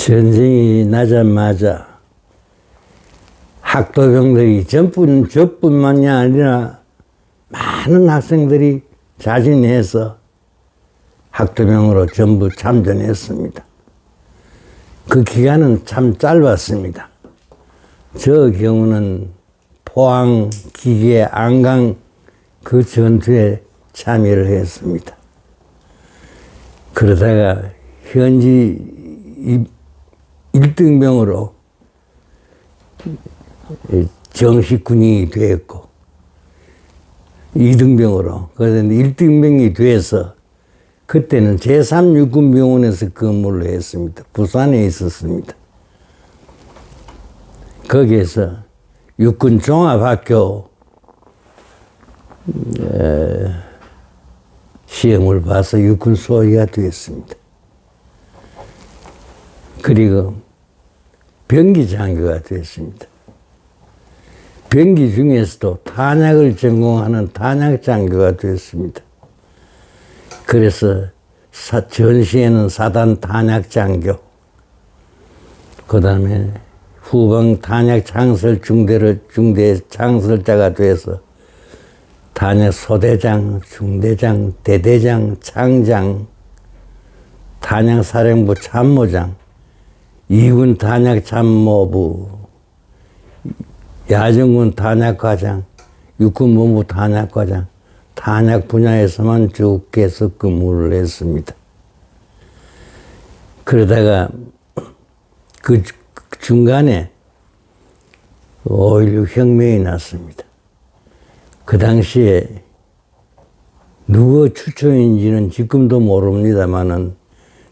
전쟁이 나자마자 학도병들이 저뿐만이 아니라 많은 학생들이 자진해서 학도병으로 전부 참전했습니다. 그 기간은 참 짧았습니다. 저 경우는 포항, 기계, 안강 그 전투에 참여를 했습니다. 그러다가 현지 1등병으로 정식 군인이 되었고 2등병으로 그런데 1등병이 돼서 그때는 제3육군병원에서 근무를 했습니다. 부산에 있었습니다. 거기에서 육군종합학교 시험을 봐서 육군 소위가 되었습니다. 그리고 병기 장교가 되었습니다. 병기 중에서도 탄약을 전공하는 탄약 장교가 되었습니다. 그래서 전시에는 사단 탄약 장교, 그 다음에 후방 탄약 창설 중대 창설자가 돼서 탄약 소대장, 중대장, 대대장, 창장, 탄약사령부 참모장, 2군 탄약참모부, 야전군 탄약과장, 육군본부 탄약과장, 탄약 분야에서만 쭉 계속 근무를 했습니다. 그러다가 그 중간에 5.16 혁명이 났습니다. 그 당시에 누구 추천인지는 지금도 모릅니다만은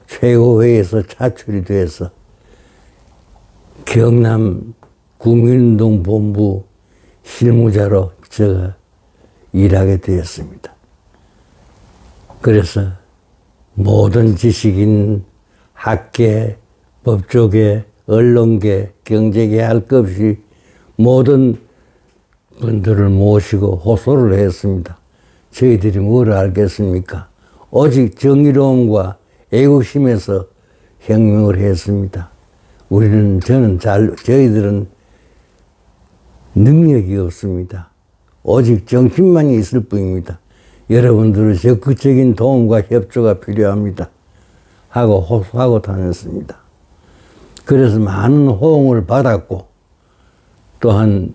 최고회에서 차출이 돼서 경남 국민운동본부 실무자로 제가 일하게 되었습니다. 그래서 모든 지식인, 학계, 법조계, 언론계, 경제계 할 것 없이 모든 분들을 모시고 호소를 했습니다. 저희들이 뭘 알겠습니까? 오직 정의로움과 애국심에서 혁명을 했습니다. 저희들은 능력이 없습니다. 오직 정신만이 있을 뿐입니다. 여러분들의 적극적인 도움과 협조가 필요합니다. 하고 호소하고 다녔습니다. 그래서 많은 호응을 받았고 또한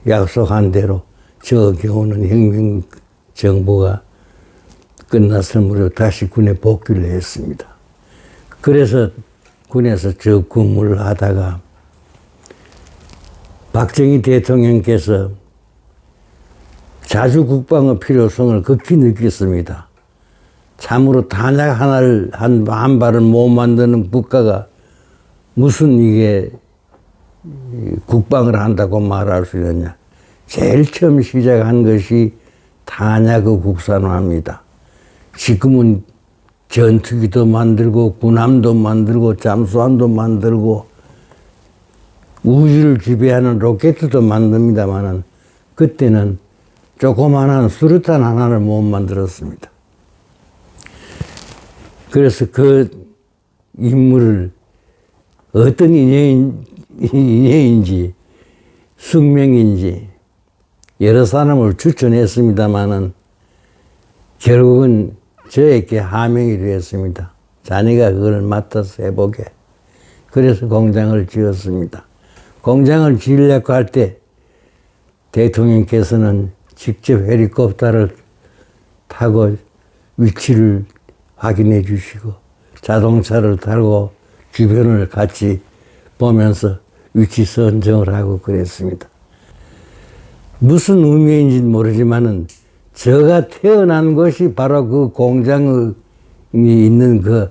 약속한 대로 저 경우는 혁명 정부가 끝났을 무렵 다시 군에 복귀를 했습니다. 그래서 군에서 저 근무를 하다가 박정희 대통령께서 자주 국방의 필요성을 극히 느꼈습니다. 참으로 탄약 한 발을 못 만드는 국가가 무슨 이게 국방을 한다고 말할 수 있느냐. 제일 처음 시작한 것이 탄약의 국산화입니다. 지금은 전투기도 만들고 군함도 만들고 잠수함도 만들고 우주를 지배하는 로켓도 만듭니다만은 그때는 조그마한 수류탄 하나를 못 만들었습니다. 그래서 그 인물을 어떤 인연인지 숙명인지 여러 사람을 추천했습니다만은 결국은 저에게 하명이 되었습니다. 자네가 그걸 맡아서 해보게. 그래서 공장을 지었습니다. 공장을 지으려고 할 때 대통령께서는 직접 헬리콥터를 타고 위치를 확인해 주시고 자동차를 타고 주변을 같이 보면서 위치 선정을 하고 그랬습니다. 무슨 의미인지 모르지만은 제가 태어난 곳이 바로 그 공장이 있는 그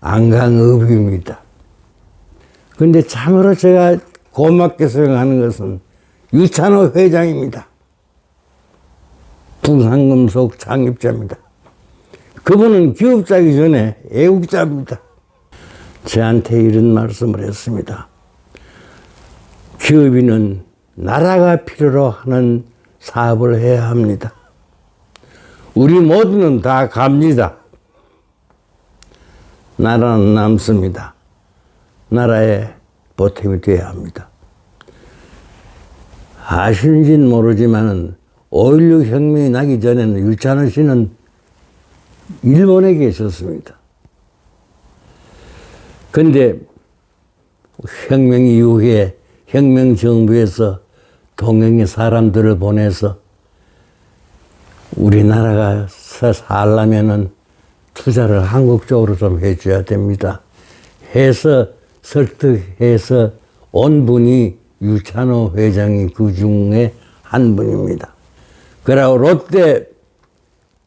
안강읍입니다. 근데 참으로 제가 고맙게 생각하는 것은 유찬호 회장입니다. 풍산금속 창립자입니다. 그분은 기업자이기 전에 애국자입니다. 저한테 이런 말씀을 했습니다. 기업인은 나라가 필요로 하는 사업을 해야 합니다. 우리 모두는 다 갑니다. 나라는 남습니다. 나라의 보탬이 되어야 합니다. 아시는지는 모르지만 5.16 혁명이 나기 전에는 유찬호 씨는 일본에 계셨습니다. 근데 혁명 이후에 혁명정부에서 동양의 사람들을 보내서 우리나라가 살려면은 투자를 한국 쪽으로 좀 해줘야 됩니다. 해서 설득해서 온 분이 유찬호 회장이 그 중에 한 분입니다. 그리고 롯데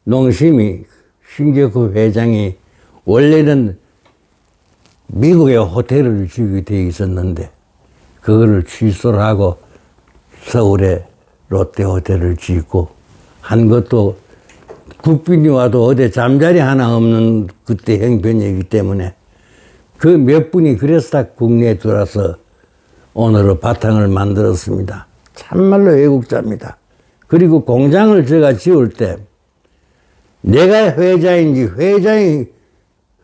농심이 신격호 회장이 원래는 미국에 호텔을 지게 되어 있었는데 그거를 취소를 하고 서울에 롯데 호텔을 짓고 한 것도 국빈이 와도 어디 잠자리 하나 없는 그때 형편이기 때문에 그 몇 분이 그래서 다 국내에 들어와서 오늘의 바탕을 만들었습니다. 참말로 애국자입니다. 그리고 공장을 제가 지을 때 내가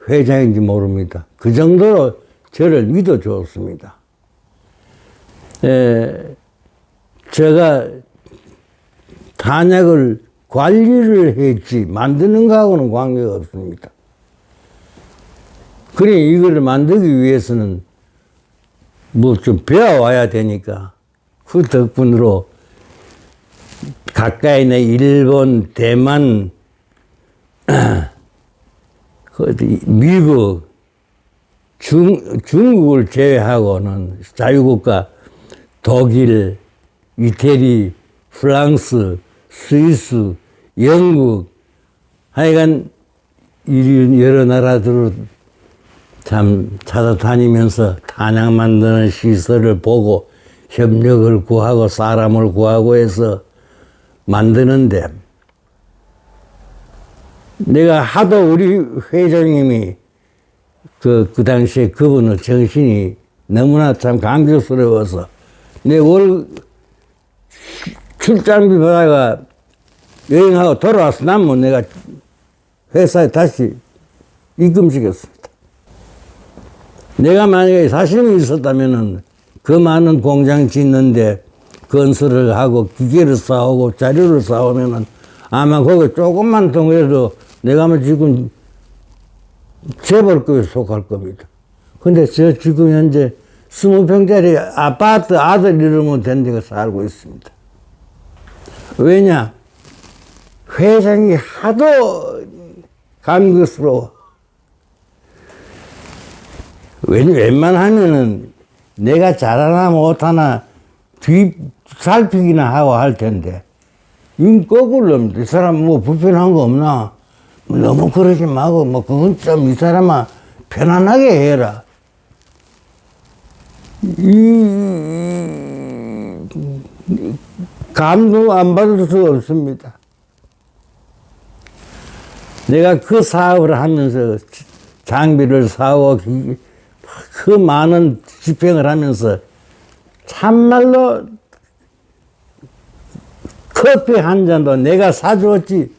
회장인지 모릅니다. 그 정도로 저를 믿어주었습니다. 제가 탄약을 관리를 했지 만드는 거하고는 관계가 없습니다. 그래 이걸 만들기 위해서는 뭐 좀 배워와야 되니까 그 덕분으로 가까이 있는 일본, 대만, 미국, 중국을 제외하고는 자유국가 독일, 이태리, 프랑스, 스위스, 영국 하여간 여러 나라들을 참 찾아다니면서 탄약 만드는 시설을 보고 협력을 구하고 사람을 구하고 해서 만드는데 내가 하도 우리 회장님이 그 당시에 그분의 정신이 너무나 참 감격스러워서 내 출장비 받아가 여행하고 돌아와서 나면 내가 회사에 다시 입금시켰습니다. 내가 만약에 사심이 있었다면은 그 많은 공장 짓는데 건설을 하고 기계를 쌓고 자료를 쌓으면은 아마 거기 조금만 더 그래도 내가 뭐 지금 재벌급에 속할 겁니다. 근데 저 지금 현재 20평짜리 아파트 아들 이름은 된 데가 살고 있습니다. 왜냐? 회장이 하도 감격스러워. 웬만하면은 내가 잘하나 못하나 뒤살피기나 하고 할 텐데, 이 거꾸로 이 사람 뭐 불편한 거 없나? 너무 그러지 말고, 뭐, 그건 좀 이 사람아 편안하게 해라. 감동 안 받을 수 없습니다. 내가 그 사업을 하면서 장비를 사고 그 많은 집행을 하면서 참말로 커피 한 잔도 내가 사주었지.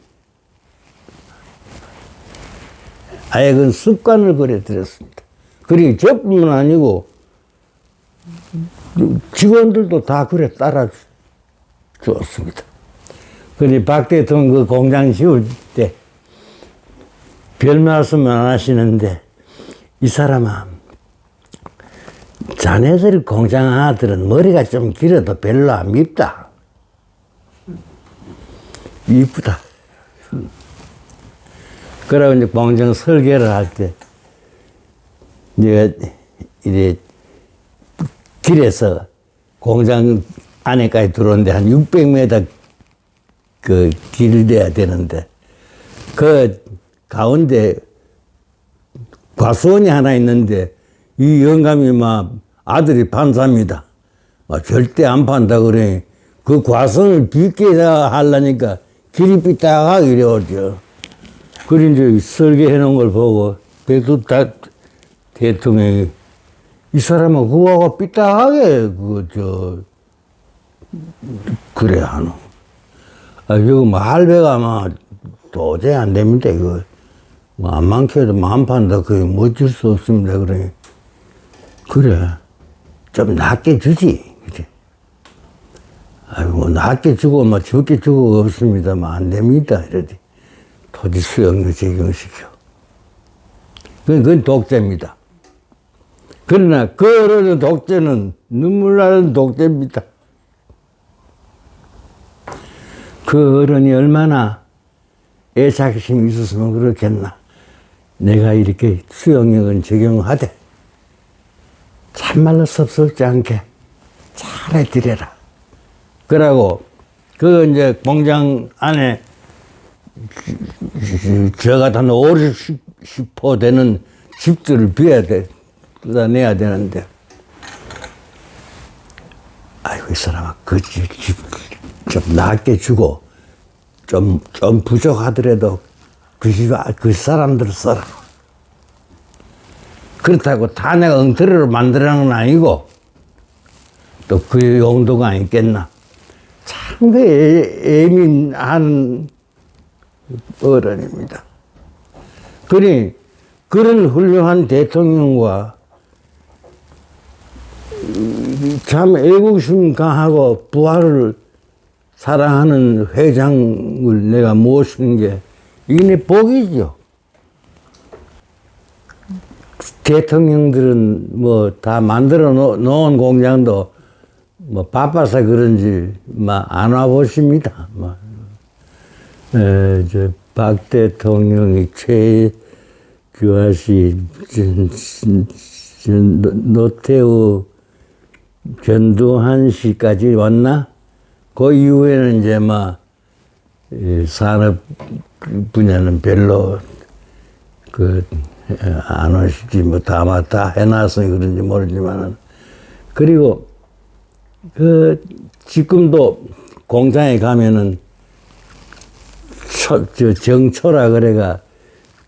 아예 그 습관을 그래 들였습니다. 그리고 저뿐만 아니고 직원들도 다 그래 따라 주었습니다. 그리고 박 대통령 그 공장 지을 때 별 말씀 안 하시는데 이 사람아 자네들 공장 아들은 머리가 좀 길어도 별로 안 밉다. 이쁘다. 그러고 이제 공장 설계를 할 때 내가 이래 길에서 공장 안에까지 들어오는데 한 600m 그 길을 내야 되는데 그 가운데 과수원이 하나 있는데 이 영감이 막 아들이 판사입니다. 절대 안 판다 그래. 그 과수원을 빗게 하려니까 길이 삐딱하게 이래오죠. 그리 이제 설계해 놓은 걸 보고 대통령이 이 사람은 그거하고 삐딱하게 그래 하노. 이거 뭐 할배가 아마 도저히 안 됩니다 이거. 뭐 안 많게도 만 판다. 그게 멋질 수 없습니다. 그러니. 그래. 좀 낮게 주지. 그래. 아이고, 낮게 주고, 뭐 적게 주고 없습니다만 안 됩니다. 이러지. 토지 수용료 적용시켜. 그건 독재입니다. 그러나 그 어른 독재는 눈물 나는 독재입니다. 그 어른이 얼마나 애사심이 있었으면 그렇겠나. 내가 이렇게 수용력은 적용하되 참말로 섭섭지 않게 잘해드려라. 그러고 그 이제 공장 안에 저 같은 50% 되는 집들을 비워야 돼. 뜯어내야 되는데, 아이고, 이 사람아, 그 집 좀 낮게 주고, 좀 부족하더라도 그 사람들 써라. 그렇다고 다 내가 엉터리로 만들어놓은 건 아니고, 또 그 용도가 아니겠나. 참 예민한 어른입니다. 그러니, 그런 훌륭한 대통령과 참 애국심 강하고 부하를 사랑하는 회장을 내가 모시는 게 이게 내 복이죠. 대통령들은 뭐 다 만들어 놓은 공장도 뭐 바빠서 그런지 안 와보십니다. 박 대통령이 최규하 씨, 노태우, 전두환 씨까지 왔나? 그 이후에는 이제 산업 분야는 별로 안 오시지, 다 해놔서 그런지 모르지만은. 그리고 지금도 공장에 가면은 정초라 그래가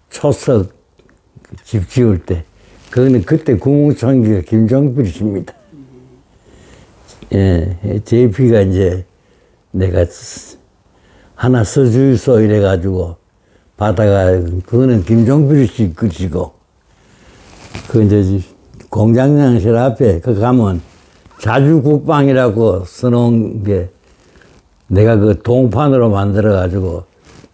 초석 집 지을 때, 그거는 그때 국무총리가 김종필이십니다. 예, JP가 이제 내가 하나 써주소 이래가지고 받아가, 그거는 김종필 씨 것이고, 그 이제 공장장실 앞에 그 가면 자주국방이라고 써놓은 게 내가 그 동판으로 만들어가지고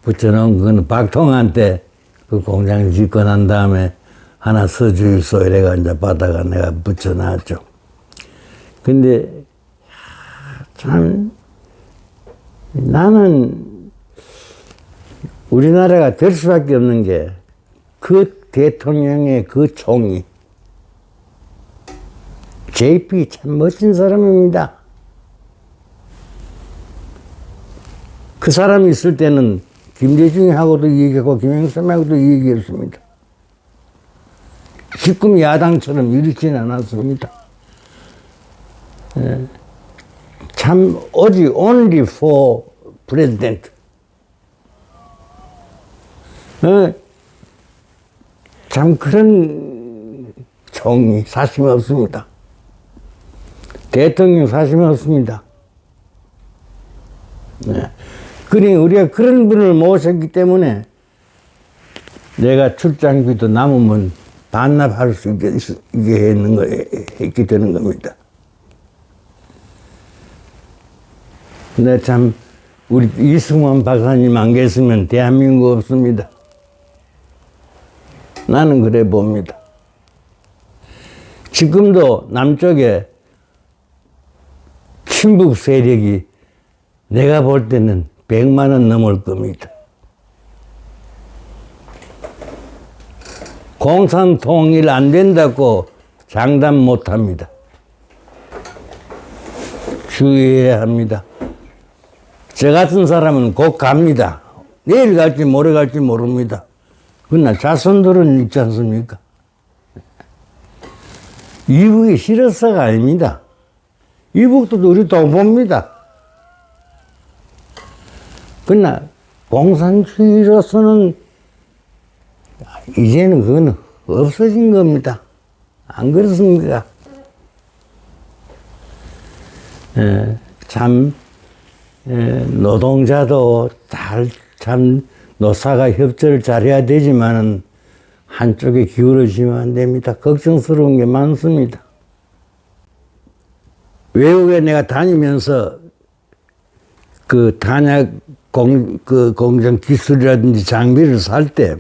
붙여놓은 그거는 박통한테 그 공장 짓고 난 다음에 하나 써주소 이래가 이제 받아가 내가 붙여놨죠. 근데 참 나는 우리나라가 될 수밖에 없는 게 그 대통령의 그 총리 JP 참 멋진 사람입니다. 그 사람이 있을 때는 김대중하고도 얘기하고 김영삼하고도 얘기했습니다. 지금 야당처럼 이렇지는 않았습니다. 참 오직 only for president. 참 그런 총리 사심이 없습니다. 대통령 사심이 없습니다. 그러니 우리가 그런 분을 모셨기 때문에 내가 출장비도 남으면 반납할 수 있게 했기 되는 겁니다. 근데 참 우리 이승만 박사님 안 계시면 대한민국 없습니다. 나는 그래 봅니다. 지금도 남쪽에 친북 세력이 내가 볼 때는 100만 원 넘을 겁니다. 공산 통일 안 된다고 장담 못 합니다. 주의해야 합니다. 저 같은 사람은 곧 갑니다. 내일 갈지 모레 갈지 모릅니다. 그러나 자손들은 있지 않습니까? 이북이 싫어서가 아닙니다. 이북도 우리 돈 봅니다. 그러나 공산주의로서는 이제는 그건 없어진 겁니다. 안 그렇습니까? 참 노동자도 참 노사가 협조를 잘해야 되지만은 한쪽에 기울어지면 안 됩니다. 걱정스러운 게 많습니다. 외국에 내가 다니면서 그 단약 공장 기술이라든지 장비를 살 때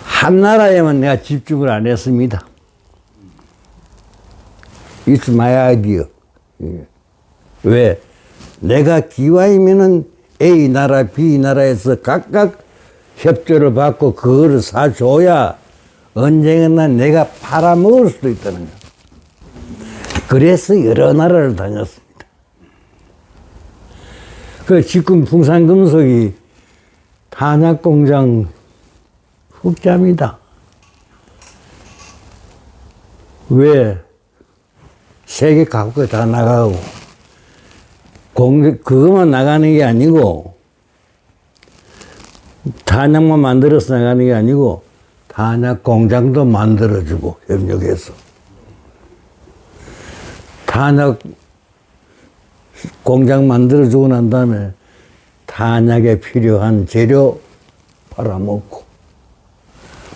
한 나라에만 내가 집중을 안 했습니다. It's my idea. 왜? 내가 기왕이면은 A 나라, B 나라에서 각각 협조를 받고 그거를 사줘야 언젠가 내가 팔아먹을 수도 있다는 거예요. 그래서 여러 나라를 다녔습니다. 그 지금 풍산금속이 탄약공장 흑자입니다. 왜? 세계 각국에 다 나가고 그것만 나가는 게 아니고 탄약만 만들어서 나가는 게 아니고 탄약 공장도 만들어주고 협력해서 탄약 공장 만들어주고 난 다음에 탄약에 필요한 재료 팔아먹고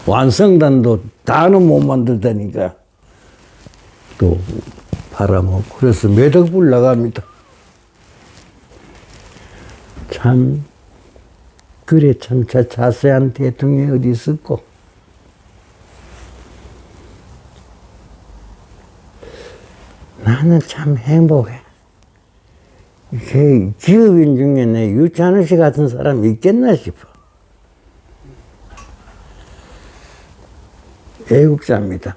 완성단도 다는 못 만들다니까 또 팔아먹고 그래서 몇 억 불 나갑니다. 참 그래 참 자세한 대통령이 어디 있었고 나는 참 행복해. 기업인 중에 내 유찬호 씨 같은 사람이 있겠나 싶어. 애국자입니다.